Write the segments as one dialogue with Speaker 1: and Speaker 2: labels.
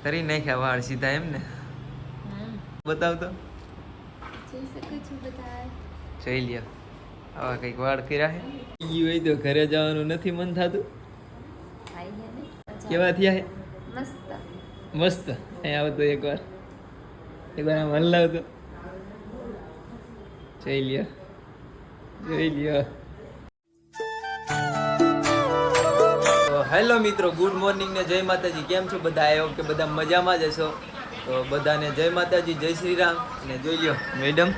Speaker 1: કરી નાખ્યા વાળ સીધા એમ ને? બતાવ તો.
Speaker 2: જોઈ શકો છો બધા.
Speaker 1: જોઈ લ્યો આવા કંઈક વાળ કર્યા હે. ઈ હોય તો ઘરે જવાનું નથી મન થતું. કેવા થયા હે?
Speaker 2: મસ્ત
Speaker 1: મસ્ત. અહીં આવતો એકવાર આમ હલાવતો. જોઈ લ્યો જોઈ લ્યો. હેલો મિત્રો, ગુડ મોર્નિંગ ને જય માતાજી. કેમ છો બધા? આવ્યો કે બધા મજામાં જ હશો. તો બધાને જય માતાજી, જય શ્રી રામ. અને જોઈ લ્યો મેડમ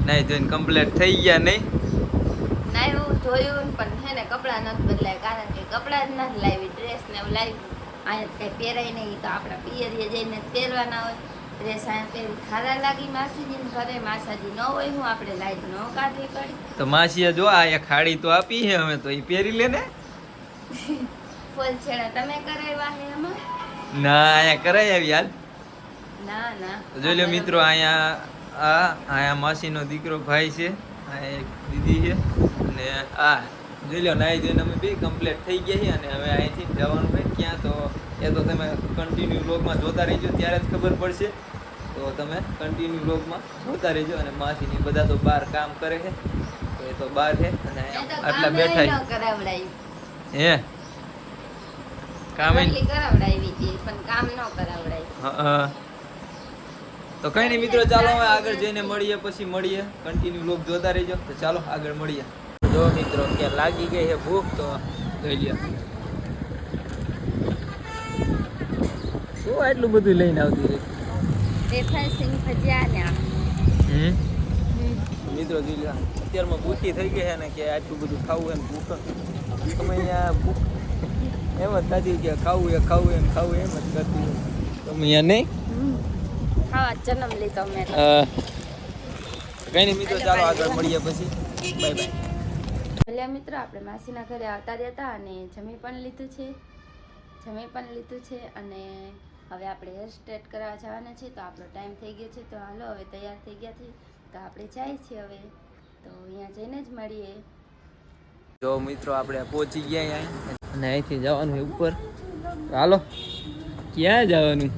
Speaker 1: નાઈ જોઈને કમ્પ્લીટ થઈ ગયા નહીં?
Speaker 2: નાઈ હું જોયું પણ હે ને કપડાં નથી બદલાય, કારણ કે કપડાં જ નથી લાવી, ડ્રેસ ને એવું લાવી. અહીંયા કઈ પહેરાય નહીં, તો આપણા પિયરીએ જઈને પહેરવાના હોય. ડ્રેસ અહીંયા પહેરી ખારા લાગી માસીજીને ઘરે. માસાજી ન હોય હું આપણે લાઈટ ન કાઢવી પડી.
Speaker 1: તો માસીએ જો આ એક ખાડી તો આપી છે અમે, તો એ પહેરી લે ને.
Speaker 2: ફૂલ છેડા તમે કરાવ્યા હે એમાં?
Speaker 1: ના, અહીંયા કરાય આવી યાદ.
Speaker 2: ના ના
Speaker 1: જોઈ લો મિત્રો, અહીંયા માસીનો દીકરો ભાઈ છે, અહીંયા એક દીદી છે, અને જોઈ લો નાઈ જોઈને અમે બે કમ્પ્લીટ થઈ ગયા છીએ. અને હવે અહીંથી જવાનું હોય ક્યાં, તો એ તો તમે કન્ટિન્યુ વ્લોગમાં જોતા રહેજો, ત્યારે જ ખબર પડશે. તો તમે કન્ટિન્યુ વ્લોગમાં જોતા રહેજો. અને માસીની બધા તો બહાર કામ કરે છે, તો એ તો બહાર છે અને આટલા બેઠા હે કામ
Speaker 2: કરાવડાવી હતી પણ કામ ન કરાવડાવી.
Speaker 1: હા. તો કઈ નહીં મિત્રો, ચાલો હવે આગળ જઈને મળીએ, પછી મળીએ. કન્ટિન્યુ લોક જોતા રહેજો. તો ચાલો આગળ મળીએ. જો મિત્રો કે લાગી ગઈ છે ભૂખ, તો જોઈ લ્યો. શું આટલું બધું લઈને આવતી રહી?
Speaker 2: વેફર સિંગ ભજીયા ને
Speaker 1: મિત્રો જોઈ લ્યો, અત્યારમાં ભૂખી થઈ ગઈ છે ને, કે આટલું બધું ખાવું એમ ભૂખ તમે અહીંયા ભૂખ એમ જ થતી કે ખાવું એમ ખાવું એમ જ કરતી તમે અહીંયા નહીં
Speaker 2: ખાવા જન્મ લીધો મેં.
Speaker 1: કઈ નહીં મિત્રો, ચાલો આગળ મળીએ પછી. Bye bye.
Speaker 2: ભલે મિત્રો, આપણે માસીના ઘરે આવતા રહ્યા અને જમી પણ લીધું છે અને હવે આપણે હેર સ્ટ્રેટ કરવા જવાના છે. તો આપણો ટાઈમ થઈ ગયો છે, તો હાલો હવે તૈયાર થઈ ગયા છે, તો આપણે જાય છીએ હવે. તો અહીંયા જઈને જ મળીએ.
Speaker 1: જો મિત્રો આપણે પહોંચી ગયા અહીંયા, અને અહીંથી જવાનું છે ઉપર. હાલો, ક્યાં જવાનું?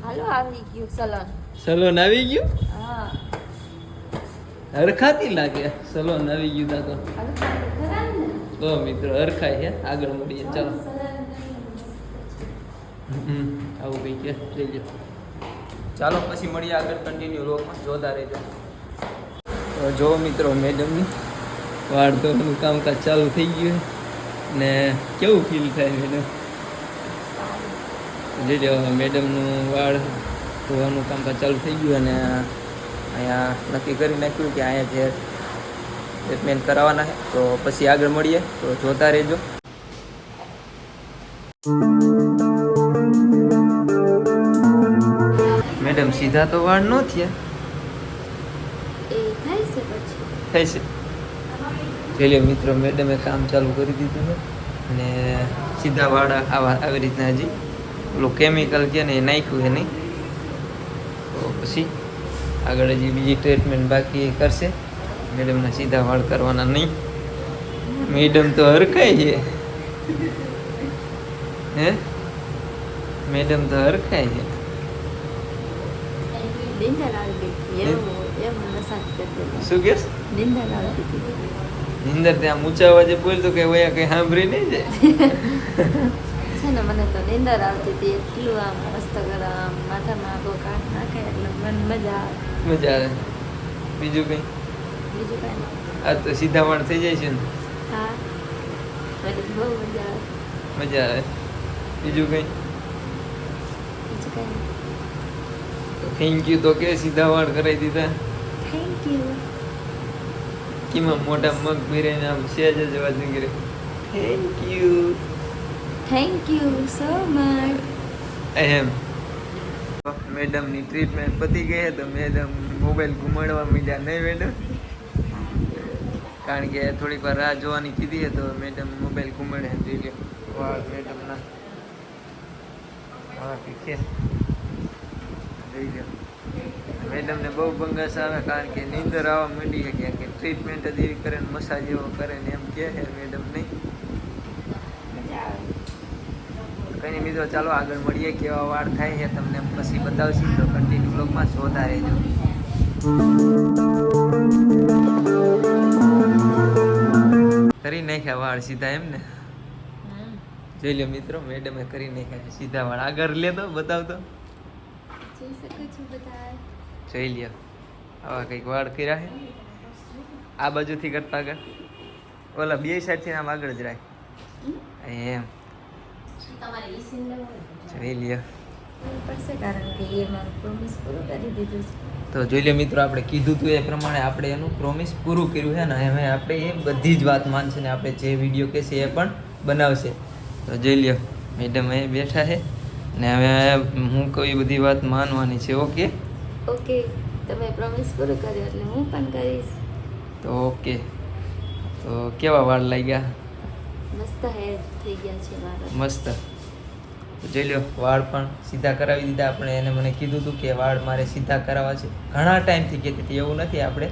Speaker 2: હાલો, આવી ગયું સલોન.
Speaker 1: સલોન આવી ગયું?
Speaker 2: હા,
Speaker 1: હરખાતી લાગે. સલોન આવી ગયું તો
Speaker 2: ખરા ને?
Speaker 1: તો મિત્રો હરખાય છે. આગળ મળીએ, ચાલો. આવું કઈ કે લઈ લો. ચાલો પછી મળીએ આગળ, કન્ટિન્યુ લોકમાં જોતા રહેજો. તો જો મિત્રો, મેડમની વાળ ધોવાનું કામકાજ ચાલુ થઈ ગયું ને કેવું ફીલ થાય મેડમ? જોઈ લો, મેડમનું વાળ ધોવાનું કામકાજ ચાલુ થઈ ગયું. અને અહીંયા નક્કી કરી નાખ્યું કે અહીંયા જે ટ્રીટમેન્ટ કરાવવાના છે. તો પછી આગળ મળીએ, તો જોતા રહેજો. મેડમ સીધા તો વાળ ન થયા.
Speaker 2: એ થાય છે પછી
Speaker 1: થાય છે. જોઈ લો મિત્રો, મેડમે કામ ચાલુ કરી દીધું છે અને સીધા વાળ આવી રીતના હજી પેલું કેમિકલ છે ને એ નાખ્યું છે નહીં. તો પછી આગળ હજી બીજી ટ્રીટમેન્ટ બાકી કરશે. મેડમના સીધા વાળ કરવાના નહીં. મેડમ તો હરખાય છે હે? મેડમ તો હરખાય છે. શું કેસ? નિંદર ત્યાં ઊંચા અવાજે બોલતો કે વયા કઈ સાંભળી નહીં જાય
Speaker 2: છે ને. મને તો નીંદર આવતી હતી એટલું. આમ મસ્ત આમ માથામાં આગો કાઢ નાખે એટલે મને મજા આવે.
Speaker 1: મજા આવે. બીજું કઈ?
Speaker 2: બીજું કાંઈ નહીં.
Speaker 1: આ તો સીધા વાળ થઈ જાય છે ને?
Speaker 2: હા, મને બહુ મજા આવે.
Speaker 1: મજા આવે. બીજું કઈ?
Speaker 2: બીજું કાંઈ નહીં.
Speaker 1: થેન્ક યુ તો કે સીધા વાળ કરાવી દીધા.
Speaker 2: Thank you.
Speaker 1: કીમાં મોટા મગ ભીરાઈને આમ સહેજ જ અવાજ નીકળે. Thank you.
Speaker 2: Thank you so much.
Speaker 1: એમ મેડમની ટ્રીટમેન્ટ પતી ગઈ તો મેડમ મોબાઈલ ઘુમાડવા માંડ્યા નહીં મેડમ? કારણ કે થોડીક વાર રાહ જોવાની કીધી છે, તો મેડમ મોબાઈલ ઘુમાડે. જોઈ લો વાળ મેડમના. હા ઠીક છે. જોઈ લો, મેડમને બહુ બંગાસ આવે, કારણ કે નીંદર આવવા માંડી છે કે ટ્રીટમેન્ટ જ એવી કરે ને મસાજ એવો કરે ને એમ કહે છે મેડમ નહીં. કંઈ નહીં મિત્રો, ચાલો આગળ મળીએ કેવા વાળ થાય છે તમને પછી બતાવશું. તો કન્ટિન્યુ બ્લોગમાં જોતા રહેજો. કરી નાખ્યા વાળ સીધા એમ ને? જોઈ લો મિત્રો, મેડમે કરી નાખ્યા સીધા વાળ. આગળ લે તો બતાવતો,
Speaker 2: જોઈ શકો છો બધા.
Speaker 1: જોઈ લ્યો આવા કંઈક વાળ કર્યા છે. આ બાજુથી કરતા આગળ, ઓલા બે સાઈડથી આમ આગળ જ રાખ એમ.
Speaker 2: તમારે ઈસીન લેવું
Speaker 1: જોઈ લ્યો.
Speaker 2: પડશે કારણ કે એ મારું પ્રોમિસ પૂરું કરી દીધું છે.
Speaker 1: તો જોઈ લો મિત્રો, આપણે કીધું હતું એ પ્રમાણે આપણે એનું પ્રોમિસ પૂરું કર્યું છે ને. હવે આપણે એ બધી જ વાત માનશે ને આપણે જે વિડીયો કહેશે એ પણ બનાવશે. તો જોઈ લ્યો મેડમ અહીં બેઠા છે ને હવે હું કોઈ બધી વાત માનવાની છે. ઓકે
Speaker 2: ઓકે, તમે પ્રોમિસ પૂરું કર્યું એટલે હું પણ કરીશ.
Speaker 1: તો ઓકે. તો કેવા વાળ લાગ્યા?
Speaker 2: મસ્ત હેર થઈ ગયા છે મારા.
Speaker 1: મસ્ત. તો જોઈ લો વાળ પણ સીધા કરાવી દીધા આપણે. એને મને કીધું હતું કે વાળ મારે સીધા કરાવવા છે. ઘણા ટાઈમથી કહેતી હતી, એવું નથી આપણે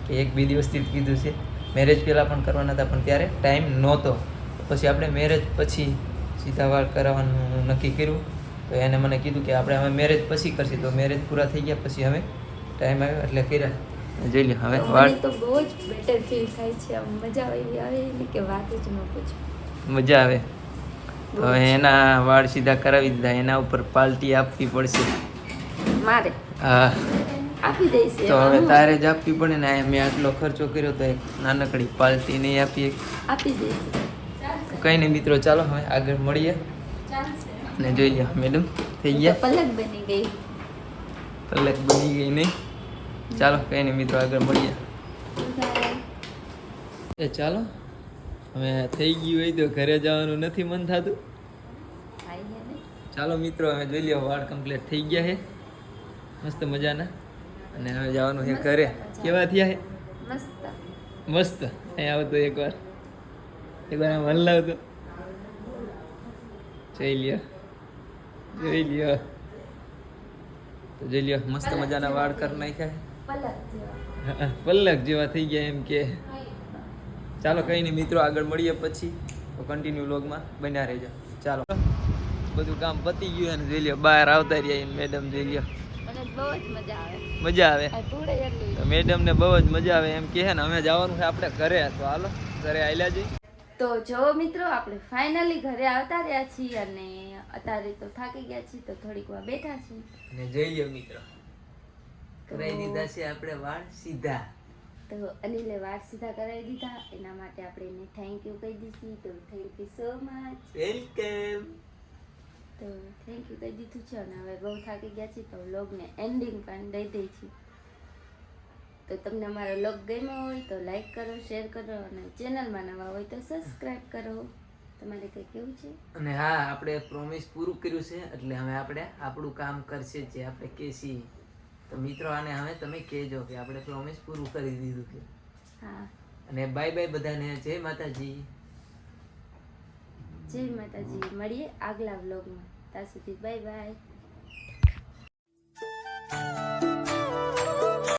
Speaker 1: કે 1-2 દિવસથી જ કીધું છે. મેરેજ પહેલાં પણ કરવાના હતા પણ ત્યારે ટાઈમ નહોતો. પછી આપણે મેરેજ પછી સીધા વાળ કરાવવાનું નક્કી કર્યું. તો એને મને કીધું કે આપણે હવે મેરેજ પછી કરશું. તો મેરેજ પૂરા થઈ ગયા પછી હવે ટાઈમ આવ્યો એટલે કર્યા. જોઈ લો હવે વાળ
Speaker 2: મને તો બહુ જ બેટર ફીલ થાય છે. આમ મજા આવે ને કે વાત જ ન પૂછો.
Speaker 1: મજા આવે. તો હવે એના વાળ સીધા કરાવી દીધા. એના ઉપર પાલટી આપવી પડશે.
Speaker 2: મારે
Speaker 1: હા,
Speaker 2: આપી દઈશ.
Speaker 1: તો હવે તારે જ આપવી પડે ને. મેં આટલો ખર્ચો કર્યો તો એક નાનકડી પાલટી નહીં આપીએ?
Speaker 2: આપી દઈશ.
Speaker 1: કંઈ નહીં મિત્રો, ચાલો હવે આગળ મળીએ
Speaker 2: ચાલશે.
Speaker 1: ને જોઈ લો મેડમ થઈ ગયા.
Speaker 2: પલક બની ગઈ.
Speaker 1: પલક બની ગઈ નહીં? ચાલો કંઈ નહીં મિત્રો, આગળ મળીએ. એ ચાલો હવે થઈ ગયું હોય તો ઘરે જવાનું નથી મન થતું. ચાલો મિત્રો, હવે જોઈ લો વાળ કમ્પ્લીટ થઈ ગયા છે મસ્ત મજાના. અને હવે જવાનું છે ઘરે. કેવા થયા છે?
Speaker 2: મસ્ત.
Speaker 1: મસ્ત. અહીં આવતો એકવાર આમ હલાવતો. જોઈ લ્યો, જોઈ લ્યો. તો જોઈ લ્યો મસ્ત મજાના વાળ કરી નાખ્યા. પલક જેવા થઈ ગયા એમ કે. ચાલો કંઈ નહીં મિત્રો, આગળ મળીએ પછી. તો કન્ટિન્યુ વ્લોગમાં બન્યા રહેજો. ચાલો બધું કામ પતી ગયું અને જોઈ લ્યો બહાર આવતા રહ્યા મેડમ. જોઈ લ્યો
Speaker 2: મને બહુ જ મજા આવે.
Speaker 1: મજા આવે.
Speaker 2: આ ટુડે એટલી
Speaker 1: તો મેડમને બહુ જ મજા આવે એમ કહે ને. અમે જવાનું છે આપણે ઘરે. તો હાલો ઘરે આવેલા જઈએ.
Speaker 2: તો જો મિત્રો, આપણે ફાઇનલી ઘરે આવતા રહ્યા છીએ અને અત્યારે તો થાકી ગયા છીએ તો થોડીક વાર બેઠા છીએ.
Speaker 1: અને જોઈ લ્યો મિત્રો, કરાવી દીધા છે આપણે વાળ સીધા.
Speaker 2: તો અનિલે વાળ સીધા કરાવી દીધા. એના માટે આપણે એને થેન્ક યુ કહી દઈશું. તો thank you so much.
Speaker 1: Welcome.
Speaker 2: તો થેન્ક યુ કહી દીધું છે અને હવે બહુ થાકી ગયા છીએ તો વ્લોગને એન્ડિંગ પણ દઈ દઈ છીએ. તો તમને અમારો વ્લોગ ગમ્યો હોય તો લાઈક કરો, શેર કરો અને ચેનલમાં નવા હોય તો સબસ્ક્રાઈબ કરો. તમારે કંઈ કેવું છે?
Speaker 1: અને હા, આપણે પ્રોમિસ પૂરું કર્યું છે એટલે હવે આપણે આપણું કામ કરશે જે આપણે કહેશી. તો મિત્રો આને હવે તમે કહેજો કે આપણે પ્રોમિસ પૂરું કરી દીધું છે.
Speaker 2: હા.
Speaker 1: અને બાય બાય બધાને. જય માતાજી.
Speaker 2: જય માતાજી. મળીએ આગલા વ્લોગમાં. ત્યાં સુધી બાય બાય.